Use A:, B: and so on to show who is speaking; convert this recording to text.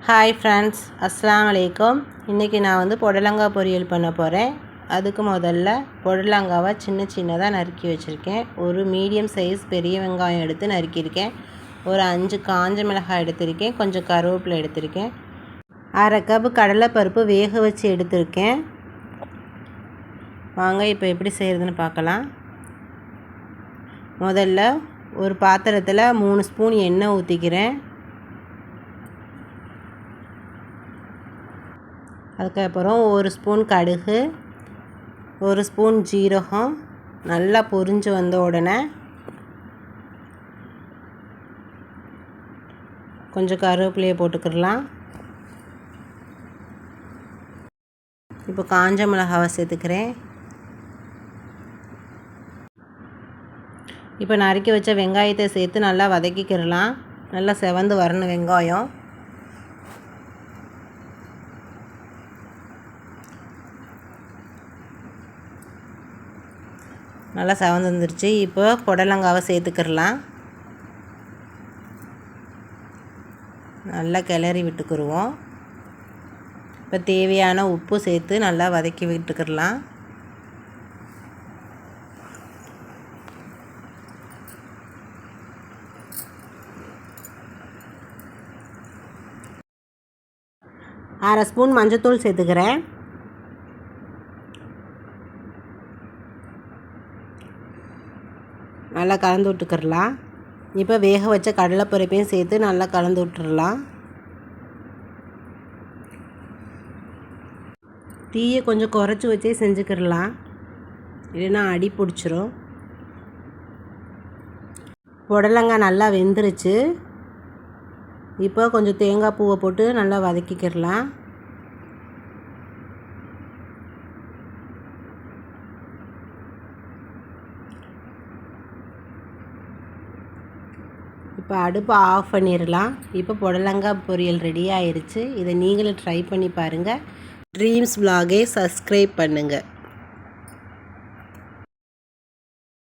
A: Hi friends, அஸ்ஸலாமு அலைக்கும். இன்றைக்கி நான் வந்து புடலங்காய் பொரியல் பண்ண போகிறேன். அதுக்கு முதல்ல புடலங்காவை சின்ன சின்னதாக நறுக்கி வச்சுருக்கேன். ஒரு மீடியம் சைஸ் பெரிய வெங்காயம் எடுத்து நறுக்கியிருக்கேன். ஒரு 5 காஞ்ச மிளகாய் எடுத்திருக்கேன். கொஞ்சம் கருவேப்பிலை எடுத்திருக்கேன். அரை கப் கடலைப்பருப்பு வேக வச்சு எடுத்திருக்கேன். வாங்க இப்போ எப்படி செய்கிறதுன்னு பார்க்கலாம். முதல்ல ஒரு பாத்திரத்தில் 3 ஸ்பூன் எண்ணெய் ஊற்றிக்கிறேன். அதுக்கப்புறம் 1 ஸ்பூன் கடுகு, 1 ஸ்பூன் ஜீரகம் நல்லா பொரிஞ்சு வந்த உடனே கொஞ்சம் கருவேப்பிலையை போட்டுக்கிடலாம். இப்போ காஞ்ச மிளகாவை சேர்த்துக்கிறேன். இப்போ நறுக்கி வச்ச வெங்காயத்தை சேர்த்து நல்லா வதக்கிக்கிடலாம். நல்லா செவந்து வரணும் வெங்காயம். நல்லா செவந்து வந்துருச்சு. இப்போ புடலங்காவை சேர்த்துக்கிடலாம். நல்லா கிளறி விட்டுக்கிடுவோம். இப்போ தேவையான உப்பு சேர்த்து நல்லா வதக்கி விட்டுக்கிடலாம். அரை ஸ்பூன் மஞ்சத்தூள் சேர்த்துக்கிறேன். நல்லா கலந்து விட்டுக்கிடலாம். இப்போ வேக வச்ச கடலைப்பருப்பையும் சேர்த்து நல்லா கலந்து விட்டுறலாம். தீயை கொஞ்சம் குறைச்சி வச்சே செஞ்சுக்கிடலாம், இல்லைன்னா அடி பிடிச்சிரும். புடலங்காய் நல்லா வெந்துருச்சு. இப்போ கொஞ்சம் தேங்காய் பூவை போட்டு நல்லா வதக்கிக்கிடலாம். இப்போ அடுப்பை ஆஃப் பண்ணிடலாம். இப்போ புடலங்காய் பொரியல் ரெடி ஆயிடுச்சு. இதை நீங்களும் ட்ரை பண்ணி பாருங்கள். ட்ரீம்ஸ் vlog-ஐ சப்ஸ்கிரைப் பண்ணுங்கள்.